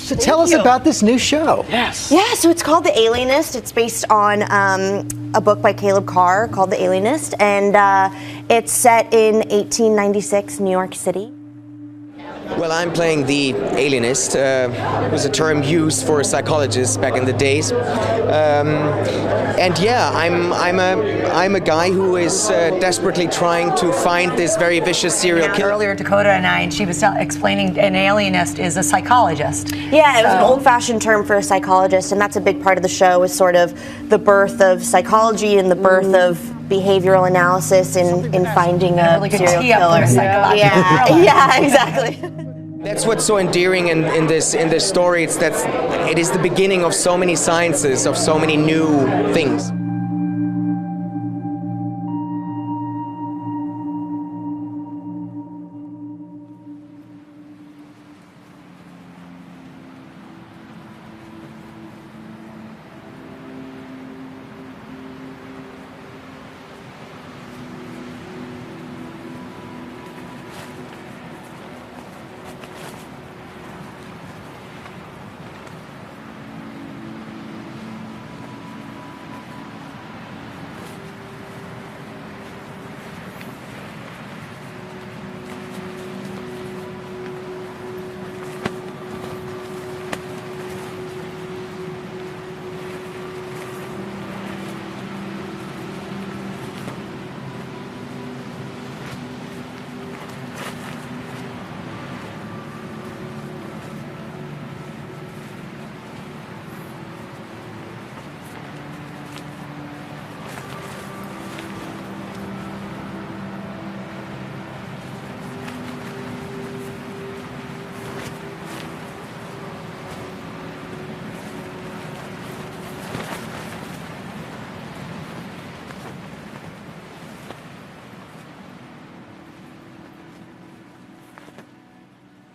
So tell us about this new show. Yes. Yeah, so it's called The Alienist. It's based on a book by Caleb Carr called The Alienist, and it's set in 1896 New York City. Well, I'm playing the alienist. It was a term used for psychologists back in the days. And yeah, I'm a guy who is desperately trying to find this very vicious serial killer. Earlier, Dakota and she was explaining an alienist is a psychologist. Yeah, it was an old-fashioned term for a psychologist, and that's a big part of the show, is sort of the birth of psychology and the birth of behavioral analysis in finding a really serial killer. Yeah, exactly. That's what's so endearing in this story. It's that it is the beginning of so many sciences, of so many new things.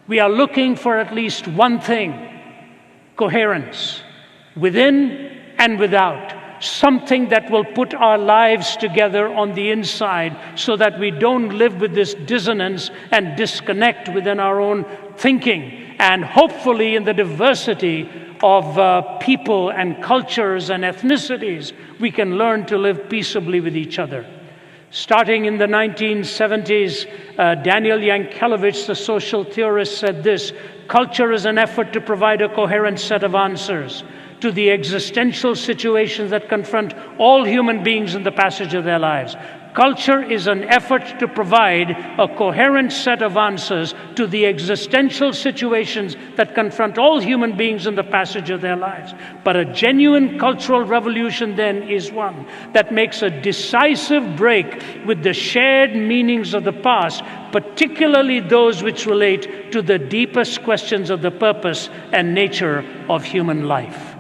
We are looking for at least one thing: coherence, within and without. Something that will put our lives together on the inside so that we don't live with this dissonance and disconnect within our own thinking. And hopefully in the diversity of people and cultures and ethnicities, we can learn to live peaceably with each other. Starting in the 1970s, Daniel Yankelevich, the social theorist, said this: culture is an effort to provide a coherent set of answers to the existential situations that confront all human beings in the passage of their lives. Culture is an effort to provide a coherent set of answers to the existential situations that confront all human beings in the passage of their lives. But a genuine cultural revolution then is one that makes a decisive break with the shared meanings of the past, particularly those which relate to the deepest questions of the purpose and nature of human life.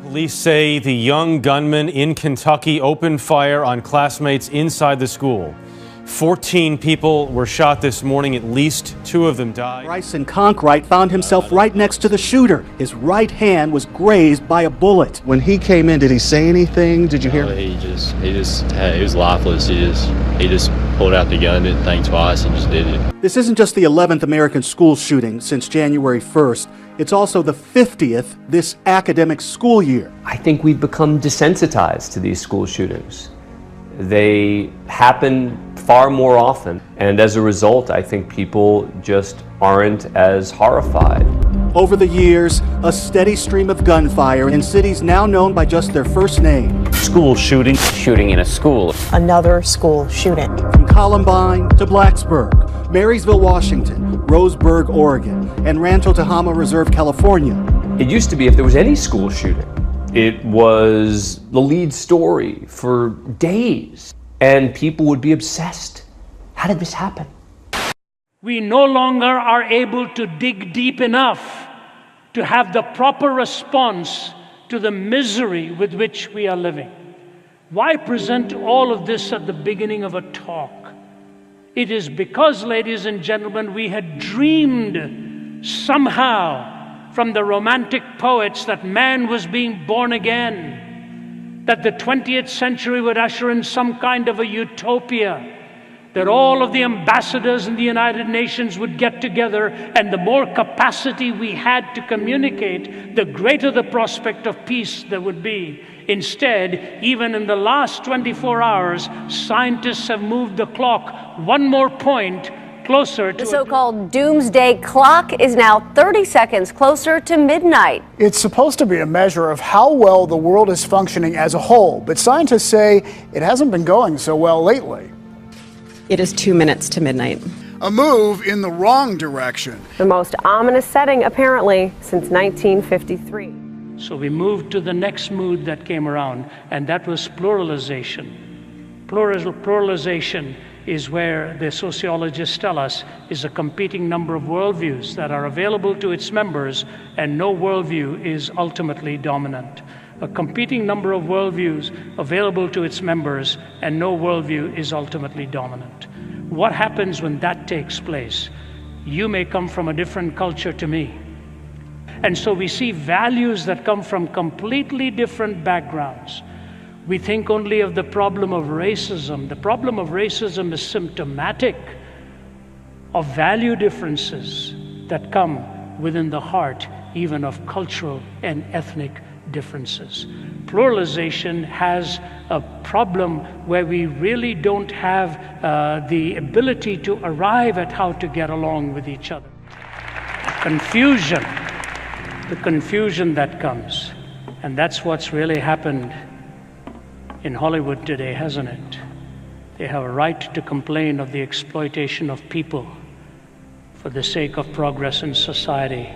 Police say the young gunman in Kentucky opened fire on classmates inside the school. 14 people were shot this morning. At least 2 of them died. Bryson Conkright found himself right next to the shooter. His right hand was grazed by a bullet. When he came in, did he say anything? Did you hear? He was lifeless. He just pulled out the gun, didn't think twice, and just did it. This isn't just the 11th American school shooting since January 1st. It's also the 50th this academic school year. I think we've become desensitized to these school shootings. They happen far more often, and as a result, I think people just aren't as horrified. Over the years, a steady stream of gunfire in cities now known by just their first name. School shooting. Shooting in a school. Another school shooting. From Columbine to Blacksburg, Marysville, Washington, Roseburg, Oregon, and Rancho Tehama Reserve, California. It used to be if there was any school shooting, it was the lead story for days, and people would be obsessed. How did this happen? We no longer are able to dig deep enough to have the proper response to the misery with which we are living. Why present all of this at the beginning of a talk? It is because, ladies and gentlemen, we had dreamed somehow from the Romantic poets that man was being born again, that the 20th century would usher in some kind of a utopia, that all of the ambassadors in the United Nations would get together, and the more capacity we had to communicate, the greater the prospect of peace there would be. Instead, even in the last 24 hours, scientists have moved the clock one more point closer to the so-called doomsday clock is now 30 seconds closer to midnight. It's supposed to be a measure of how well the world is functioning as a whole, but scientists say it hasn't been going so well lately. It is 2 minutes to midnight. A move in the wrong direction. The most ominous setting, apparently, since 1953. So we moved to the next mood that came around, and that was pluralization. Pluralization is where the sociologists tell us is a competing number of worldviews that are available to its members, and no worldview is ultimately dominant. A competing number of worldviews available to its members, and no worldview is ultimately dominant. What happens when that takes place? You may come from a different culture to me. And so we see values that come from completely different backgrounds. We think only of the problem of racism. The problem of racism is symptomatic of value differences that come within the heart even of cultural and ethnic differences. Pluralization has a problem where we really don't have the ability to arrive at how to get along with each other. The confusion that comes, and that's what's really happened in Hollywood today, hasn't it? They have a right to complain of the exploitation of people for the sake of progress in society,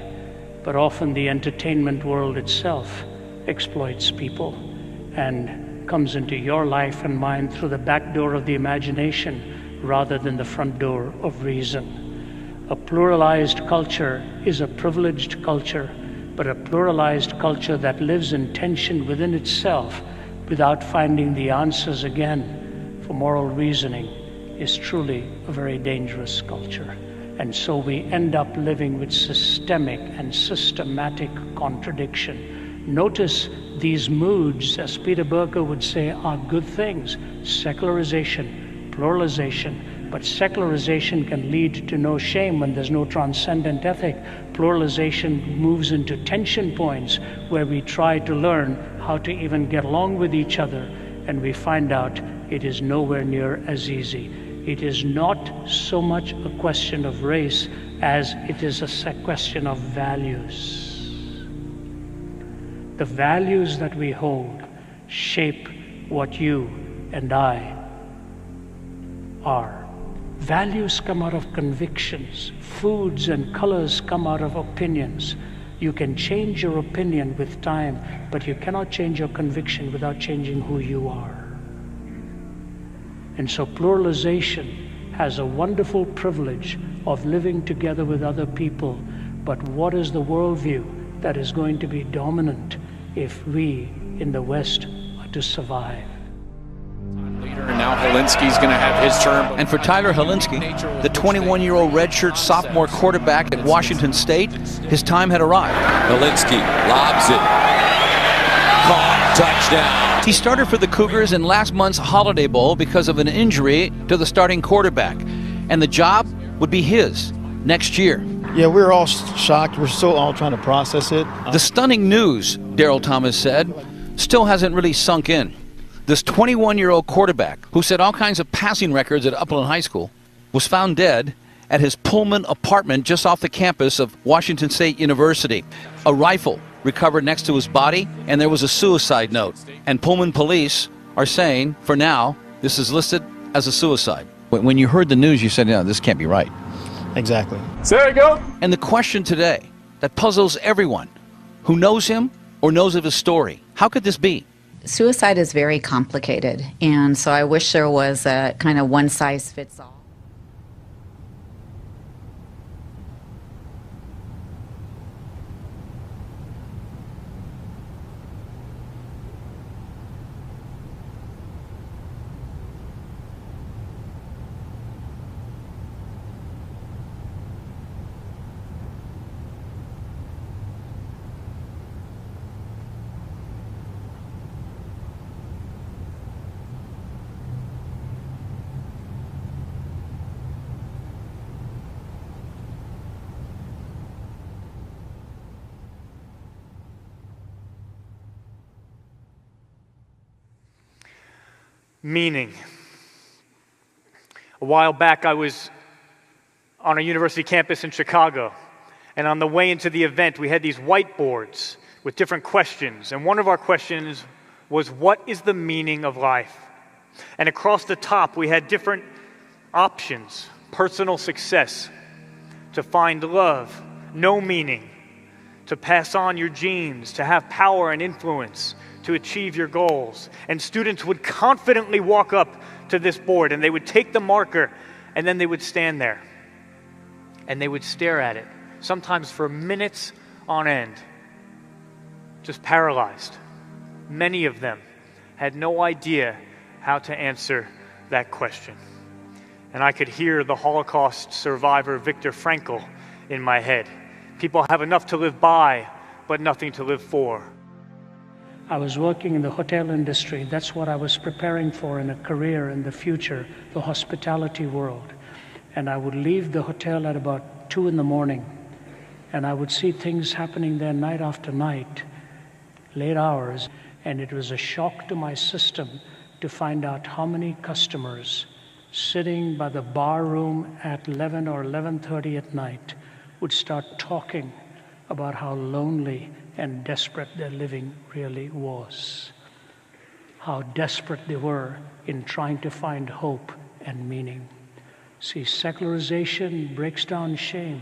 but often the entertainment world itself exploits people and comes into your life and mine through the back door of the imagination rather than the front door of reason. A pluralized culture is a privileged culture, but a pluralized culture that lives in tension within itself without finding the answers again for moral reasoning is truly a very dangerous culture. And so we end up living with systemic and systematic contradiction. Notice these moods, as Peter Berger would say, are good things. Secularization, pluralization, but secularization can lead to no shame when there's no transcendent ethic. Pluralization moves into tension points where we try to learn how to even get along with each other, and we find out it is nowhere near as easy. It is not so much a question of race as it is a question of values. The values that we hold shape what you and I are. Values come out of convictions. Foods and colors come out of opinions. You can change your opinion with time, but you cannot change your conviction without changing who you are. And so pluralization has a wonderful privilege of living together with other people. But what is the worldview that is going to be dominant if we in the West are to survive? And now Helinski's going to have his turn. And for Tyler Helinski, the 21-year-old redshirt sophomore quarterback at Washington State, his time had arrived. Helinski lobs it. Caught. Touchdown. He started for the Cougars in last month's Holiday Bowl because of an injury to the starting quarterback. And the job would be his next year. Yeah, we're all shocked. We're still all trying to process it. The stunning news, Daryl Thomas said, still hasn't really sunk in. This 21-year-old quarterback, who set all kinds of passing records at Upland High School, was found dead at his Pullman apartment just off the campus of Washington State University. A rifle recovered next to his body, and there was a suicide note. And Pullman police are saying, for now, this is listed as a suicide. When you heard the news, you said, no, this can't be right. Exactly. So there you go. And the question today that puzzles everyone who knows him or knows of his story, how could this be? Suicide is very complicated, and so I wish there was a kind of one-size-fits-all. Meaning. A while back, I was on a university campus in Chicago, and on the way into the event, we had these whiteboards with different questions, and one of our questions was, what is the meaning of life? And across the top, we had different options: personal success, to find love, no meaning, to pass on your genes, to have power and influence, to achieve your goals. And students would confidently walk up to this board, and they would take the marker, and then they would stand there, and they would stare at it, sometimes for minutes on end, just paralyzed. Many of them had no idea how to answer that question. And I could hear the Holocaust survivor Viktor Frankl in my head. People have enough to live by, but nothing to live for. I was working in the hotel industry. That's what I was preparing for in a career in the future, the hospitality world. And I would leave the hotel at about 2 in the morning, and I would see things happening there night after night, late hours, and it was a shock to my system to find out how many customers sitting by the bar room at 11 or 11:30 at night would start talking about how lonely and desperate their living really was, how desperate they were in trying to find hope and meaning. See, secularization breaks down shame.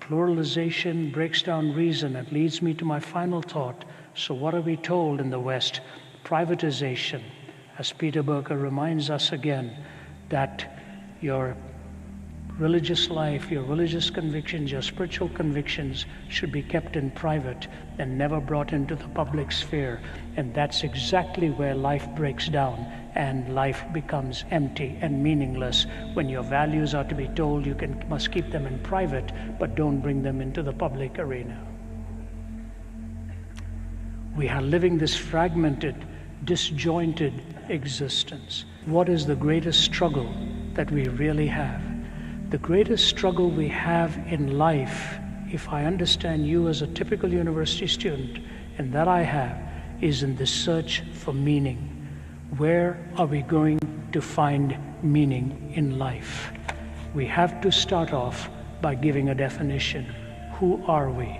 Pluralization breaks down reason. It leads me to my final thought. So what are we told in the West? Privatization. As Peter Berger reminds us again, that your religious life, your religious convictions, your spiritual convictions should be kept in private and never brought into the public sphere. And that's exactly where life breaks down and life becomes empty and meaningless, when your values are to be told you must keep them in private, but don't bring them into the public arena. We are living this fragmented, disjointed existence. What is the greatest struggle that we really have? The greatest struggle we have in life, if I understand you as a typical university student, and that I have, is in the search for meaning. Where are we going to find meaning in life? We have to start off by giving a definition. Who are we?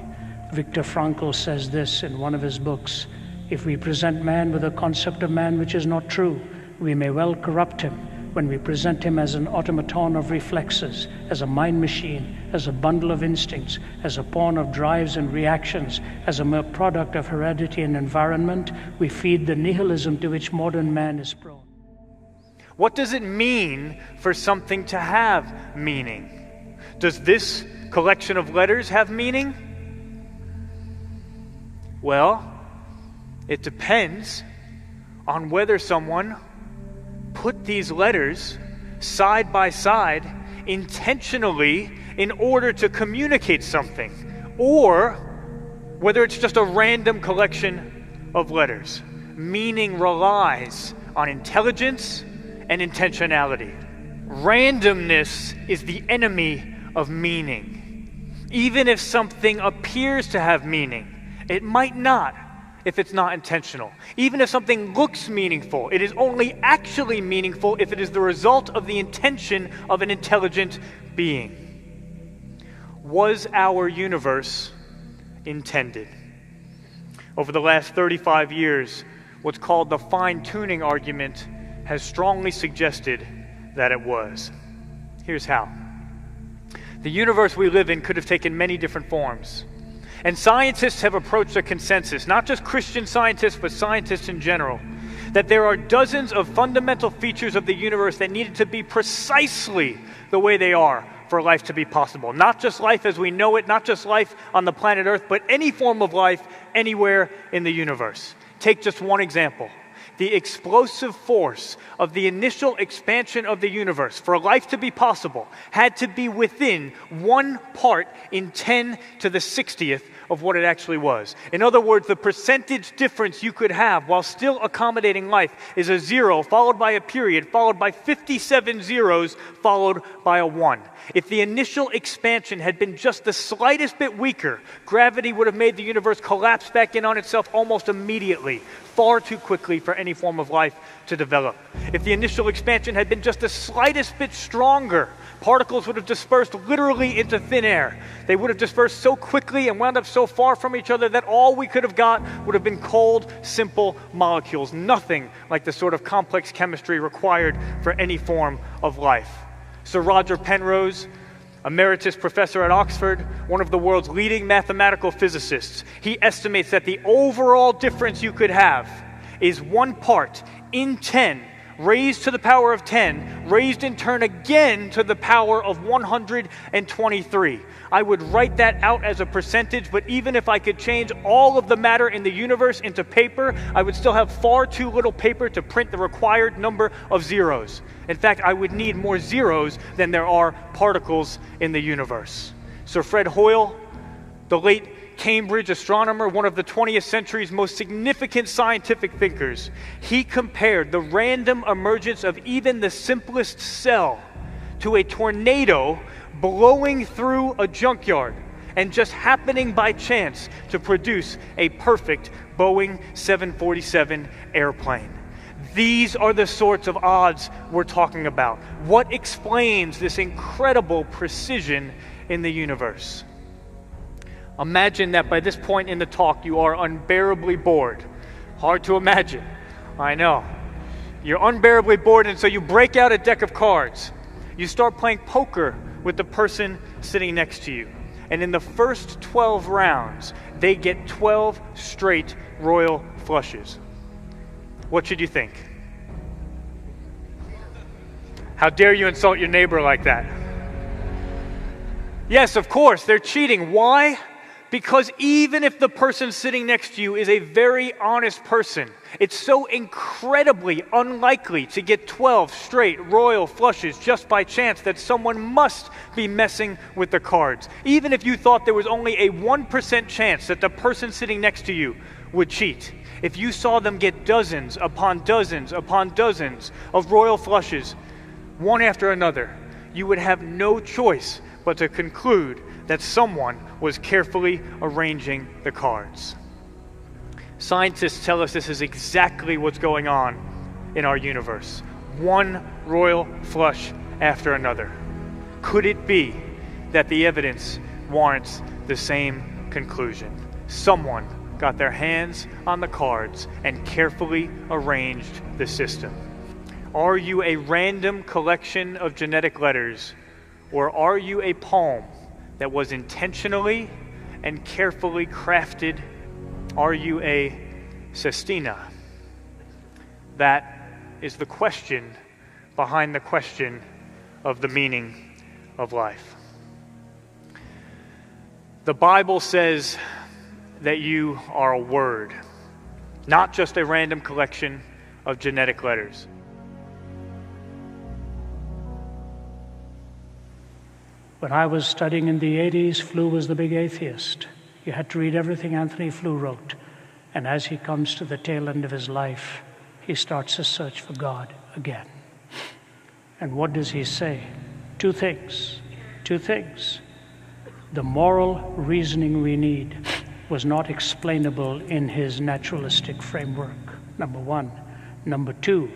Viktor Frankl says this in one of his books: if we present man with a concept of man which is not true, we may well corrupt him when we present him as an automaton of reflexes, as a mind machine, as a bundle of instincts, as a pawn of drives and reactions, as a mere product of heredity and environment. We feed the nihilism to which modern man is prone. What does it mean for something to have meaning? Does this collection of letters have meaning? Well, it depends on whether someone put these letters side by side intentionally in order to communicate something, or whether it's just a random collection of letters. Meaning relies on intelligence and intentionality. Randomness is the enemy of meaning. Even if something appears to have meaning, it might not if it's not intentional. Even if something looks meaningful, it is only actually meaningful if it is the result of the intention of an intelligent being. Was our universe intended? Over the last 35 years, what's called the fine-tuning argument has strongly suggested that it was. Here's how. The universe we live in could have taken many different forms. And scientists have approached a consensus, not just Christian scientists, but scientists in general, that there are dozens of fundamental features of the universe that needed to be precisely the way they are for life to be possible. Not just life as we know it, not just life on the planet Earth, but any form of life anywhere in the universe. Take just one example. The explosive force of the initial expansion of the universe for life to be possible had to be within 1 part in 10 to the 60th of what it actually was. In other words, the percentage difference you could have while still accommodating life is a 0 followed by a period followed by 57 zeros followed by a 1. If the initial expansion had been just the slightest bit weaker, gravity would have made the universe collapse back in on itself almost immediately. far too quickly for any form of life to develop. If the initial expansion had been just the slightest bit stronger, particles would have dispersed literally into thin air. They would have dispersed so quickly and wound up so far from each other that all we could have got would have been cold, simple molecules, nothing like the sort of complex chemistry required for any form of life. Sir Roger Penrose, emeritus professor at Oxford, one of the world's leading mathematical physicists, he estimates that the overall difference you could have is 1 part in 10 raised to the power of 10, raised in turn again to the power of 123. I would write that out as a percentage, but even if I could change all of the matter in the universe into paper, I would still have far too little paper to print the required number of zeros. In fact, I would need more zeros than there are particles in the universe. Sir Fred Hoyle, the late Cambridge astronomer, one of the 20th century's most significant scientific thinkers, he compared the random emergence of even the simplest cell to a tornado blowing through a junkyard and just happening by chance to produce a perfect Boeing 747 airplane. These are the sorts of odds we're talking about. What explains this incredible precision in the universe? Imagine that by this point in the talk you are unbearably bored. Hard to imagine, I know. You're unbearably bored, and so you break out a deck of cards. You start playing poker with the person sitting next to you. And in the first 12 rounds, they get 12 straight royal flushes. What should you think? How dare you insult your neighbor like that? Yes, of course, they're cheating. Why? Because even if the person sitting next to you is a very honest person, it's so incredibly unlikely to get 12 straight royal flushes just by chance that someone must be messing with the cards. Even if you thought there was only a 1% chance that the person sitting next to you would cheat, if you saw them get dozens upon dozens upon dozens of royal flushes, one after another, you would have no choice but to conclude that someone was carefully arranging the cards. Scientists tell us this is exactly what's going on in our universe. One royal flush after another. Could it be that the evidence warrants the same conclusion? Someone got their hands on the cards and carefully arranged the system. Are you a random collection of genetic letters, or are you a poem that was intentionally and carefully crafted? Are you a sestina? That is the question behind the question of the meaning of life. The Bible says that you are a word, not just a random collection of genetic letters. When I was studying in the 80s, Flew was the big atheist. You had to read everything Anthony Flew wrote. And as he comes to the tail end of his life, he starts a search for God again. And what does he say? Two things. The moral reasoning we need was not explainable in his naturalistic framework, number one. Number two,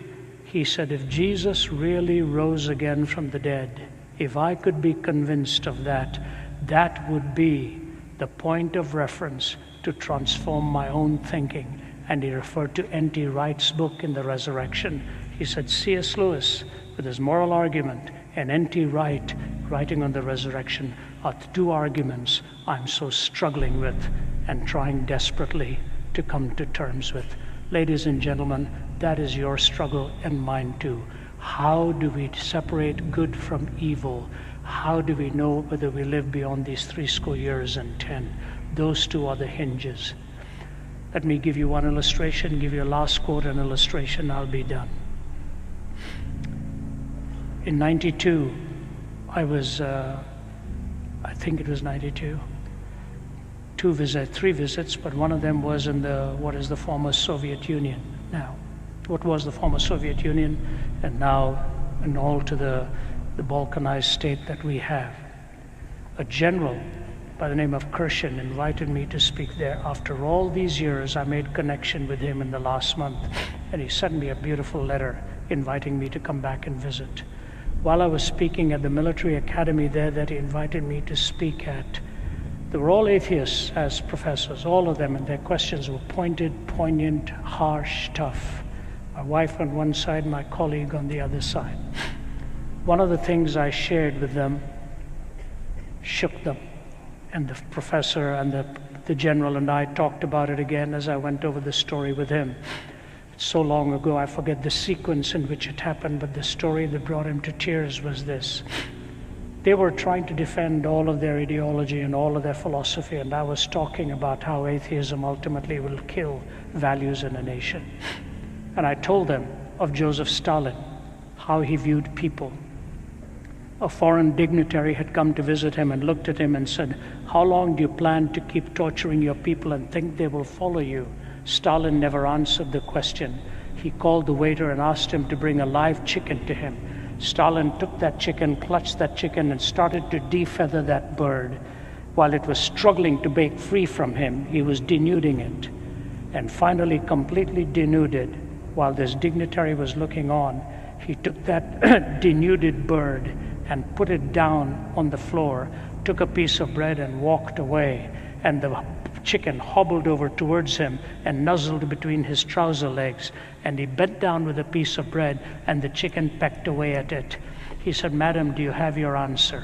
he said, if Jesus really rose again from the dead, if I could be convinced of that, that would be the point of reference to transform my own thinking. And he referred to N.T. Wright's book in the Resurrection. He said C.S. Lewis, with his moral argument, and N.T. Wright, writing on the resurrection, are the two arguments I'm so struggling with and trying desperately to come to terms with. Ladies and gentlemen, that is your struggle and mine too. How do we separate good from evil? How do we know whether we live beyond these 70 years and 10? Those two are the hinges. Let me give you one illustration, give you a last quote and illustration, I'll be done. In 92, I was, I think it was 92, three visits, but one of them was in what is the former Soviet Union now. What was the former Soviet Union, and now and all to the balkanized state that we have. A general by the name of Kirshen invited me to speak there. After all these years, I made connection with him in the last month, and he sent me a beautiful letter inviting me to come back and visit. While I was speaking at the military academy there that he invited me to speak at, they were all atheists as professors, all of them, and their questions were pointed, poignant, harsh, tough. My wife on one side, my colleague on the other side. One of the things I shared with them shook them. And the professor and the general and I talked about it again as I went over the story with him. It's so long ago, I forget the sequence in which it happened, but the story that brought him to tears was this. They were trying to defend all of their ideology and all of their philosophy, and I was talking about how atheism ultimately will kill values in a nation. And I told them of Joseph Stalin, how he viewed people. A foreign dignitary had come to visit him and looked at him and said, "How long do you plan to keep torturing your people and think they will follow you?" Stalin never answered the question. He called the waiter and asked him to bring a live chicken to him. Stalin took that chicken, clutched that chicken, and started to defeather that bird. While it was struggling to break free from him, he was denuding it. And finally, completely denuded, while this dignitary was looking on, he took that denuded bird and put it down on the floor, took a piece of bread and walked away. And the chicken hobbled over towards him and nuzzled between his trouser legs. And he bent down with a piece of bread, and the chicken pecked away at it. He said, "Madam, do you have your answer?"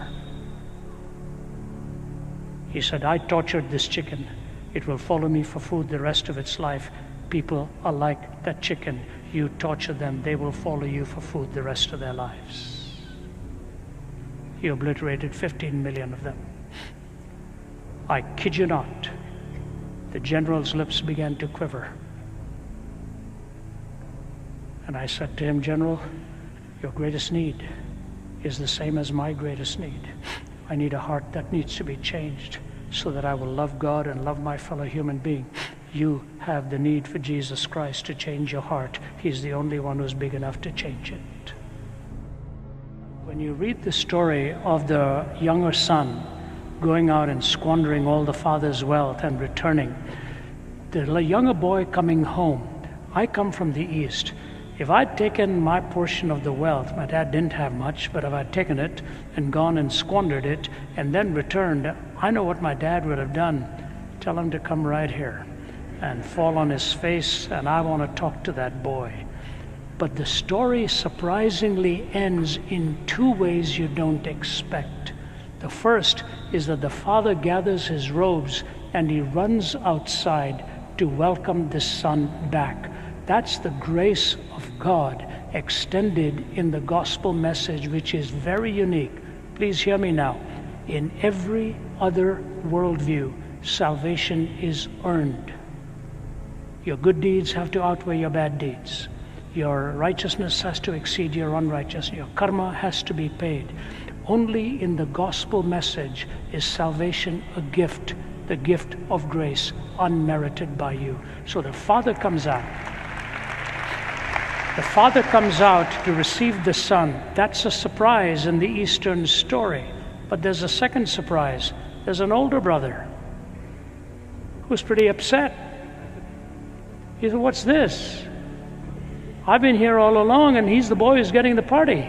He said, "I tortured this chicken. It will follow me for food the rest of its life. People are like that chicken. You torture them, they will follow you for food the rest of their lives." He obliterated 15 million of them. I kid you not, the general's lips began to quiver. And I said to him, "General, your greatest need is the same as my greatest need. I need a heart that needs to be changed so that I will love God and love my fellow human being. You have the need for Jesus Christ to change your heart. He's the only one who's big enough to change it." When you read the story of the younger son going out and squandering all the father's wealth and returning, the younger boy coming home, I come from the East. If I'd taken my portion of the wealth, my dad didn't have much, but if I'd taken it and gone and squandered it and then returned, I know what my dad would have done. Tell him to come right here and fall on his face, and I want to talk to that boy. But the story surprisingly ends in two ways you don't expect. The first is that the father gathers his robes and he runs outside to welcome the son back. That's the grace of God extended in the gospel message, which is very unique. Please hear me now. In every other worldview, salvation is earned. Your good deeds have to outweigh your bad deeds. Your righteousness has to exceed your unrighteousness. Your karma has to be paid. Only in the gospel message is salvation a gift, the gift of grace, unmerited by you. So the father comes out. The father comes out to receive the son. That's a surprise in the Eastern story. But there's a second surprise. There's an older brother who's pretty upset. He said, "What's this? I've been here all along, and he's the boy who's getting the party.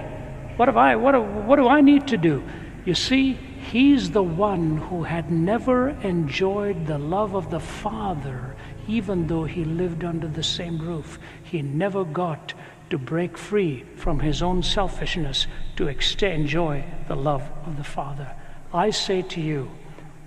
What do I need to do?" You see, he's the one who had never enjoyed the love of the Father, even though he lived under the same roof. He never got to break free from his own selfishness to enjoy the love of the Father. I say to you,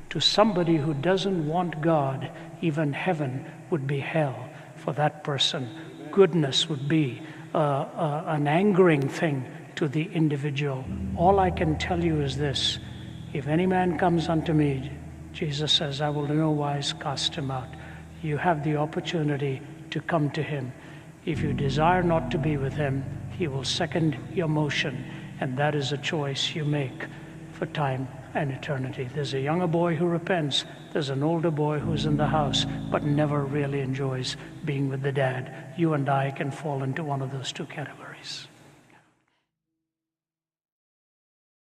to somebody who doesn't want God, even heaven would be hell for that person. Goodness would be an angering thing to the individual. All I can tell you is this: if any man comes unto me, Jesus says, I will in no wise cast him out. You have the opportunity to come to him. If you desire not to be with him, he will second your motion, and that is a choice you make for time and eternity. There's a younger boy who repents. There's an older boy who's in the house but never really enjoys being with the dad. You and I can fall into one of those two categories.